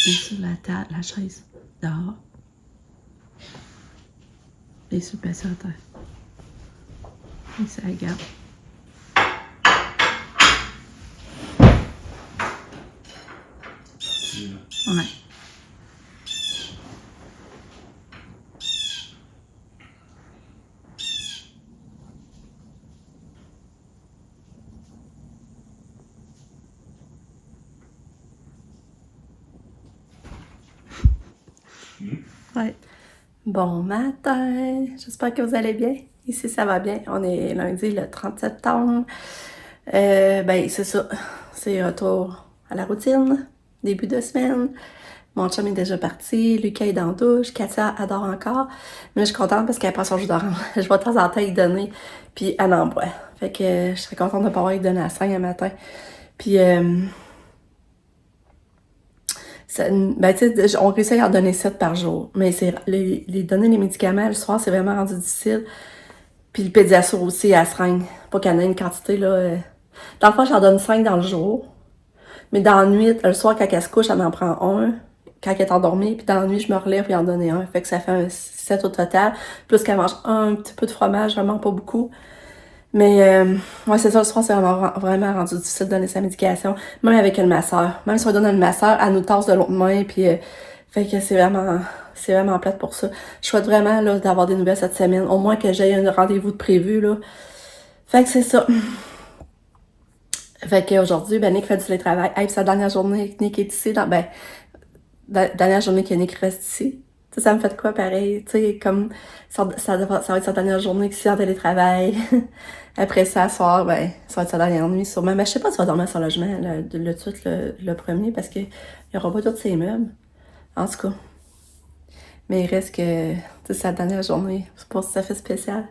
mis sur la table, la chaise, dehors. Et sur le passé à terre. Et ça regarde. Ouais. Ouais. Bon matin, j'espère que vous allez bien. Ici, ça va bien. On est lundi, le 30 septembre. Ben, c'est ça. C'est retour à la routine, début de semaine. Mon chum est déjà parti, Lucas est dans la douche, Katia adore encore. Mais je suis contente parce qu'elle prend son jus d'orange. Je vais de temps en temps y donner, puis elle en boit. Fait que je serais contente de pouvoir y donner à 5 un matin. Puis, ben, tu sais, on réussit à en donner 7 par jour. Mais c'est les donner les médicaments le soir, c'est vraiment rendu difficile. Puis le pédiasure aussi à seringue. Pas qu'il y en ait une quantité, là. Dans le fond, j'en donne 5 dans le jour. Mais dans la nuit, le soir, quand elle se couche, elle en prend un. Quand elle est endormie, puis dans la nuit, je me relève et en donner un. Fait que ça fait un 7 au total. Plus qu'elle mange un petit peu de fromage, vraiment pas beaucoup. Mais, ouais, c'est ça, le soir, c'est vraiment rendu difficile de donner sa médication. Même avec une masseur. Même si on donne une masseur, elle nous tasse de l'autre main, puis fait que c'est vraiment plate pour ça. Je souhaite vraiment, là, d'avoir des nouvelles cette semaine. Au moins que j'aie un rendez-vous de prévu, là. Fait que c'est ça. Fait qu'aujourd'hui, ben, Nick fait du télétravail. Hey, puis sa dernière journée, Nick est ici, dernière journée que Nick reste ici. T'sais, ça me fait de quoi pareil? Tu sais, comme ça va être sa dernière journée ici en télétravail. Après ça, soir, ben, ça va être sa dernière nuit sûrement. Mais je sais pas si va dormir sur le logement, le premier, parce qu'il y aura pas tous ses meubles. En tout cas. Mais il reste que, tu sais, sa dernière journée. Je sais pas si ça fait spécial.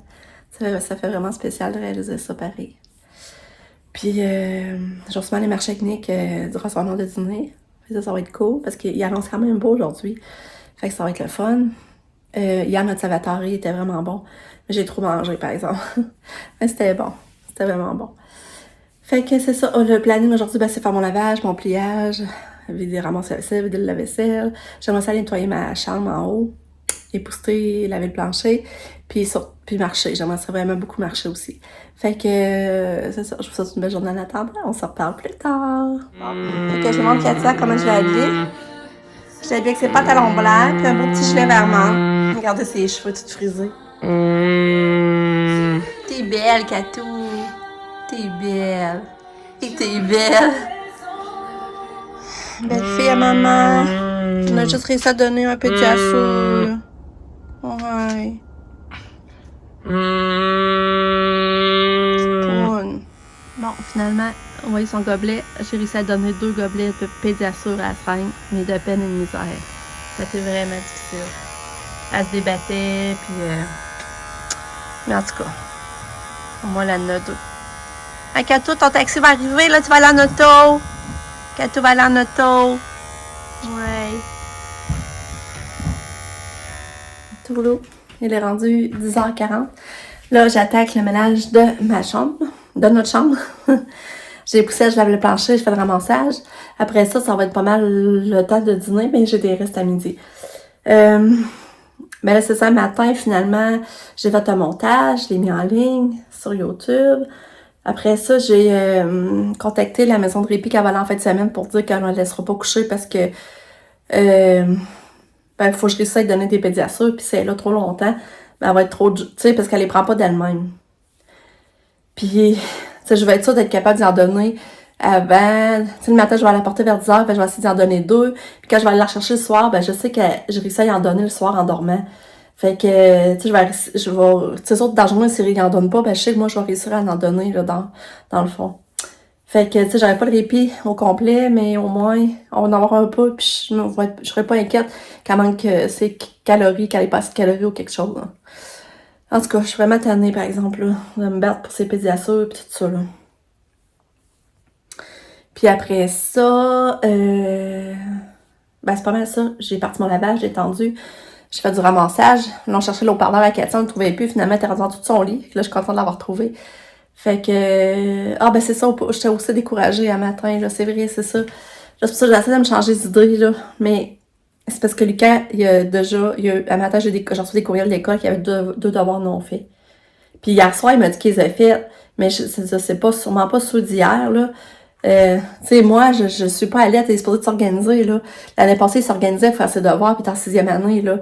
Ça fait vraiment spécial de réaliser ça pareil. Puis, je vais sûrement aller marcher avec Nick durant son heure de dîner. Ça va être cool parce qu'il annonce quand même beau aujourd'hui. Fait que ça va être le fun. Hier, notre salvatore était vraiment bon. Mais j'ai trop mangé, par exemple. Mais c'était bon. C'était vraiment bon. Fait que c'est ça. Le planning aujourd'hui, ben, c'est faire mon lavage, mon pliage, ramasser la vaisselle, vider le lave-vaisselle. J'aimerais ça aller nettoyer ma chambre en haut, épousseter, laver le plancher, puis marcher. J'aimerais ça vraiment beaucoup marcher aussi. Fait que c'est ça. Je vous souhaite une belle journée en attendant. On se reparle plus tard. Bon. Fait que je demande Katia comment je l'ai habillée. Je l'ai habillée avec ses pantalons blancs, puis un beau petit gilet vermant. Regardez ses cheveux tout frisés. T'es belle, Katou. T'es belle. Et t'es belle. Belle fille à maman. On a juste réussi à donner un peu de diassure. Ouais. Spoon. Bon, finalement, on voyait son gobelet. J'ai réussi à donner 2 gobelets de pédiasure à la seringue, mais de peine et de misère. C'était vraiment difficile. Elle se débattait, puis... Mais en tout cas, au moins, la note. Hey, Kato, ton taxi va arriver, là, tu vas aller en auto. Kato va aller en auto. Ouais. Tourlou, il est rendu 10h40. Là, j'attaque le ménage de ma chambre, de notre chambre. J'ai poussé, je lave le plancher, je fais le ramassage. Après ça, ça va être pas mal le temps de dîner, mais j'ai des restes à midi. Ben là, c'est ça, le matin, finalement, j'ai fait un montage, je l'ai mis en ligne sur YouTube. Après ça, j'ai contacté la maison de répit qui avait en fin de semaine pour dire qu'elle ne la laissera pas coucher parce que ben, faut que je réussisse à lui donner des pédiasures, puis si elle est là trop longtemps, ben, elle va être trop... Tu sais, parce qu'elle les prend pas d'elle-même. Puis, tu sais, je vais être sûre d'être capable d'en donner avant... Tu sais, le matin, je vais aller la porter vers 10h, ben, je vais essayer d'en donner 2. Puis quand je vais aller la rechercher le soir, ben, je sais que je réussis à y en donner le soir en dormant. Fait que, tu sais, tu sais, autres, dans la journée, s'ils en donnent pas, ben, je sais que moi, je vais réussir à en donner, là, dans le fond. Fait que, tu sais, j'aurais pas le répit au complet, mais au moins, on va en avoir un peu, puis je serais pas inquiète qu'elle manque ses calories, qu'elle ait pas assez de calories ou quelque chose, là. En tout cas, je suis vraiment tannée, par exemple, là, de me battre pour ses pédiasures, puis tout ça, là. Puis après ça, ben, c'est pas mal ça. J'ai parti mon lavage, j'ai tendu. J'ai fait du ramassage. Là, on cherchait l'eau-parleur à Katia, on ne le trouvait plus. Finalement, elle était rendue dans tout son lit. Là, je suis contente de l'avoir trouvé. Fait que... Ah, ben c'est ça, j'étais aussi découragée un matin, là. C'est vrai, c'est ça. Là, c'est pour ça que j'essaie de me changer d'idée, là. Mais c'est parce que Lucas, à matin, j'ai reçu des courriels de l'école qui avaient deux devoirs non faits. Puis hier soir, il m'a dit qu'ils avaient fait, mais c'est pas, sûrement pas ceux d'hier, là. Tu sais, moi, je suis pas allée, elle est supposée de s'organiser, là. L'année passée, il s'organisait pour faire ses devoirs, puis t'es en 6e année, là.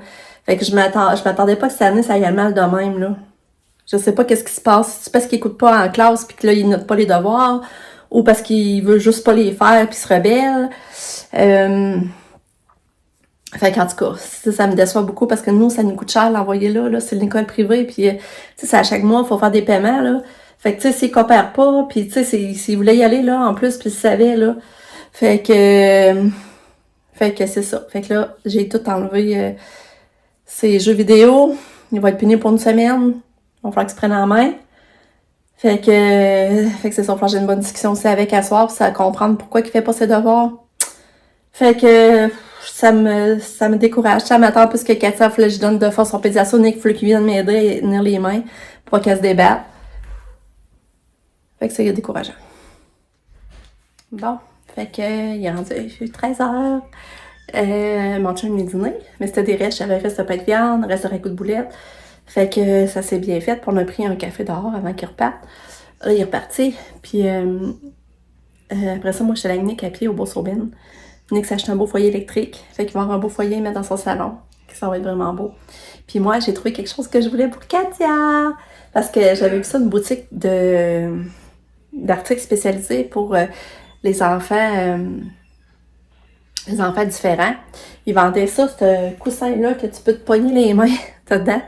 Fait que je m'attendais pas que cette année, ça aille mal de même, là. Je sais pas qu'est-ce qui se passe. C'est parce qu'il écoute pas en classe, puis que là, il note pas les devoirs, ou parce qu'il veut juste pas les faire, puis se rebelle. Fait qu'en tout cas, ça me déçoit beaucoup parce que nous, ça nous coûte cher l'envoyer là. C'est une école privée, puis tu sais, c'est à chaque mois, il faut faire des paiements, là. Fait que tu sais, s'il coopère pas, puis tu sais, s'il voulait y aller, là, en plus, puis il savait, là. Fait que c'est ça. Fait que là, j'ai tout enlevé ces jeux vidéo. Il va être puni pour une semaine. Il va falloir qu'il se prenne en main. Fait que c'est ça. J'ai une bonne discussion aussi avec à soir, pour ça comprendre pourquoi il fait pas ses devoirs. Fait que ça me décourage. Ça m'attend plus que Katia, faut que je donne de force son pédiatronique, faut qu'il vienne m'aider à tenir les mains pour pas qu'elle se débatte. Fait que c'est décourageant. Bon, fait que il est rendu 13h. Mon chum est dîné, mais c'était des restes. J'avais reste de pain de viande, reste de ragoût de boulettes. Fait que ça s'est bien fait. Puis on a pris un café dehors avant qu'il reparte. Là, il est reparti. Puis après ça, moi, je suis allée avec Nick à pied au Beau-Saubin. Nick s'est acheté un beau foyer électrique. Fait qu'il va avoir un beau foyer à mettre dans son salon. Ça va être vraiment beau. Puis moi, j'ai trouvé quelque chose que je voulais pour Katia. Parce que j'avais vu ça une boutique d'articles spécialisés pour les enfants différents. Ils vendaient ça, ce coussin-là que tu peux te pogner les mains dedans.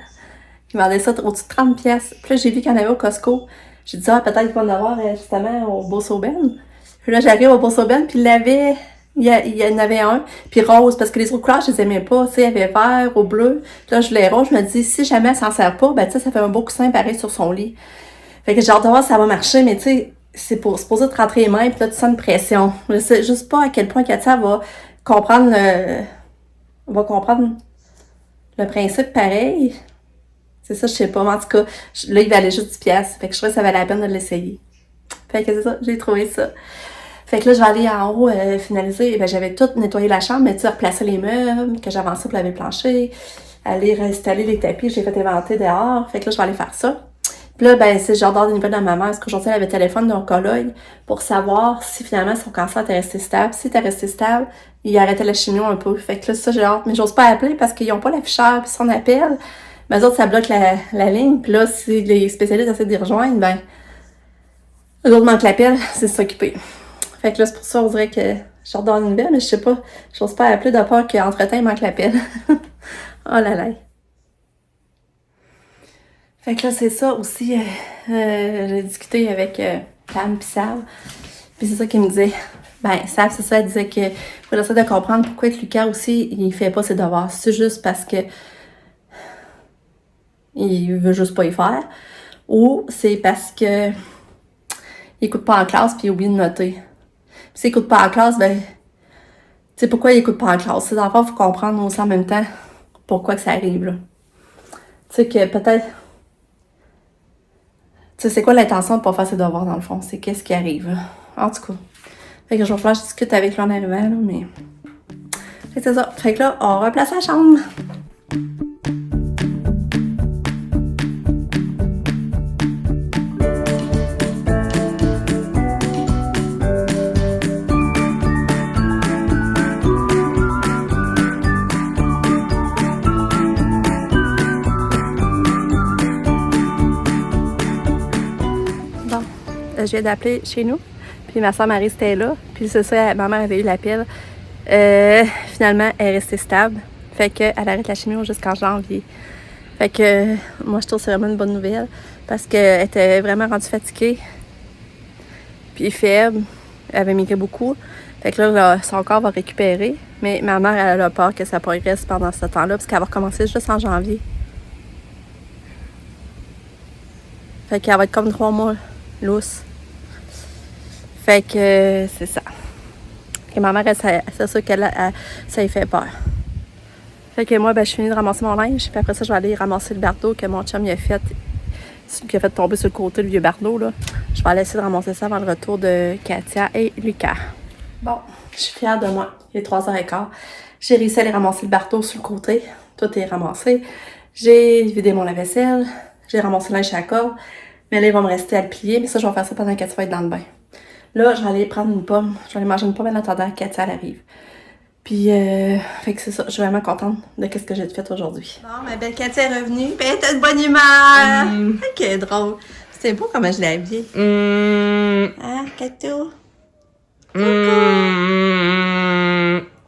Ils vendaient ça au-dessus de 30$. Puis là, j'ai vu qu'il y en avait au Costco. J'ai dit, peut-être qu'il va en avoir justement au Beau-Saubin. Puis là, j'arrive au Beau-Saubin, puis il y en avait un, puis rose, parce que les autres couleurs, je les aimais pas, tu sais, il y avait vert ou bleu. Puis là, je voulais rose, je me dis, si jamais elle s'en sert pas, tu sais, ça fait un beau coussin pareil sur son lit. Fait que j'ai hâte de voir si ça va marcher, mais tu sais, c'est supposé te rentrer les mains, puis là, tu sens une pression. Je sais juste pas à quel point Katia va comprendre le principe pareil. C'est ça, je sais pas, mais en tout cas, là, il valait juste 10$. Fait que je trouvais que ça valait la peine de l'essayer. Fait que c'est ça, j'ai trouvé ça. Fait que là, je vais aller en haut finaliser. J'avais tout nettoyé la chambre, mais tu sais, replacer les meubles, que j'avançais pour laver le plancher, aller réinstaller les tapis, j'ai fait inventer dehors. Fait que là, je vais aller faire ça. Puis là, c'est j'adore des nouvelles de ma mère, parce qu'aujourd'hui, elle avait le téléphone d'un oncologue pour savoir si finalement son cancer était resté stable. Si était resté stable, il arrêtait la chimio un peu. Fait que là, ça, j'ai hâte. Mais j'ose pas appeler parce qu'ils ont pas l'afficheur. Puis si on appelle, eux autres, ça bloque la ligne. Puis là, si les spécialistes essaient de les rejoindre, eux autres manquent l'appel, c'est s'occuper. Fait que là, c'est pour ça, on dirait que je redonne une nouvelle, mais je sais pas, j'ose pas appeler de peur qu'entre-temps, il manque l'appel. Oh là là. Fait que là, c'est ça aussi, j'ai discuté avec Pam pis Sav, pis c'est ça qu'il me disait. Sav, c'est ça, elle disait que faut essayer de comprendre pourquoi Lucas aussi, il fait pas ses devoirs. C'est juste parce que il veut juste pas y faire, ou c'est parce que il écoute pas en classe pis il oublie de noter. Pis s'il écoute pas en classe, tu sais pourquoi il écoute pas en classe. Ces enfants, il faut comprendre aussi en même temps pourquoi que ça arrive, là. Tu sais que peut-être... Tu sais, c'est quoi l'intention de pas faire ses devoirs, dans le fond? C'est qu'est-ce qui arrive, là. En tout cas. Fait que je vais falloir que je discute avec lui en arrivant, là, mais... Fait que c'est ça. Fait que là, on replace la chambre. Je viens d'appeler chez nous, puis ma soeur Marie était là, puis c'est ça, ma mère avait eu l'appel. Finalement, elle est restée stable, fait qu'elle arrête la chimio jusqu'en janvier. Fait que moi, je trouve que c'est vraiment une bonne nouvelle, parce qu'elle était vraiment rendue fatiguée, puis faible, elle avait migré beaucoup. Fait que là, son corps va récupérer, mais ma mère, elle a peur que ça progresse pendant ce temps-là, parce qu'elle va recommencer juste en janvier. Fait qu'elle va être comme 3 mois lousse. Fait que c'est ça. Et ma mère, c'est sûr qu'elle ça lui fait peur. Fait que moi, je suis venue de ramasser mon linge. Puis après ça, je vais aller ramasser le bardeau que mon chum il a fait tomber sur le côté, le vieux bardeau, là. Je vais aller essayer de ramasser ça avant le retour de Katia et Lucas. Bon, je suis fière de moi. Il est 3h15. J'ai réussi à aller ramasser le barteau sur le côté. Tout est ramassé. J'ai vidé mon lave-vaisselle. J'ai ramassé le linge à la corde. Mais là, il va me rester à le plier. Mais ça, je vais faire ça pendant qu'elle va être dans le bain. Là, je vais aller prendre une pomme. Je vais aller manger une pomme en attendant qu'Katia arrive. Puis, fait que c'est ça. Je suis vraiment contente de ce que j'ai fait aujourd'hui. Bon, ma belle Katia est revenue. Puis elle était de bonne humeur. Ok, drôle. C'était beau comment je l'ai habillée. Hein, Kato?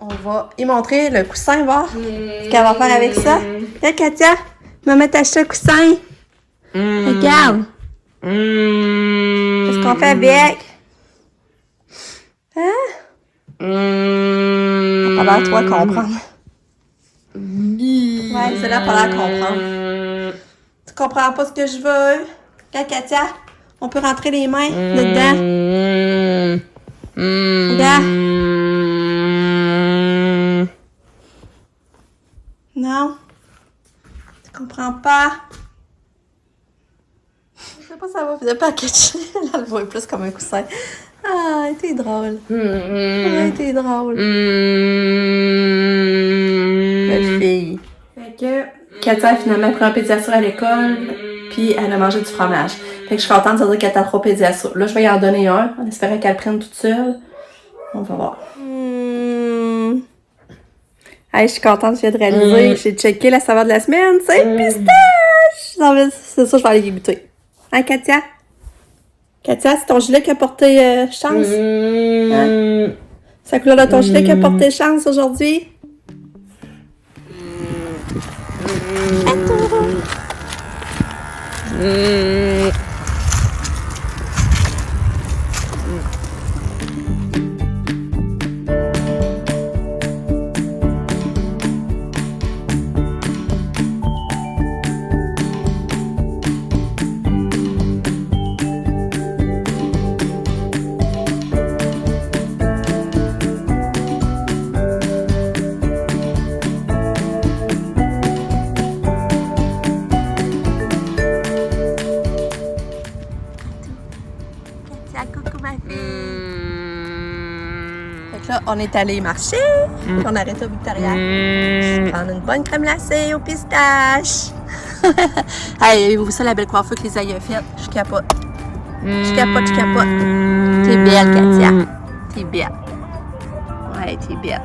On va y montrer le coussin, voir ce qu'elle va faire avec ça. Là, Katia, maman t'a acheté un coussin. Regarde. Qu'est-ce qu'on fait avec? Hein? Pas l'air toi comprendre. Ouais, c'est là pas l'air comprendre. Tu comprends pas ce que je veux? Là, Katia, on peut rentrer les mains dedans. Regarde. Non. Tu comprends pas? Je sais pas ça va finir par catcher. Elle le voit plus comme un coussin. Ah, t'es drôle. Ouais, t'es drôle. Belle fille. Fait que Katia a finalement pris un pédiasure à l'école, puis elle a mangé du fromage. Fait que je suis contente de dire qu'elle a 3 pédiasures. Là, je vais y en donner un, en espérant qu'elle prenne toute seule. On va voir. Hey, je suis contente, je viens de réaliser. J'ai checké la saveur de la semaine, c'est pistache! Non, mais c'est ça, je vais aller y goûter. Hein, Katia? Katia, c'est ton gilet qui a porté chance? Hein? C'est la couleur de ton gilet qui a porté chance aujourd'hui? Coucou ma fille! Fait que là, on est allé marcher, puis on a arrêté au Victoria. Prendre une bonne crème glacée au pistache. Hey, vous ça la belle coiffure que les aïeux a faite? Je capote. Je capote. T'es belle, Katia. T'es belle. Ouais, t'es belle.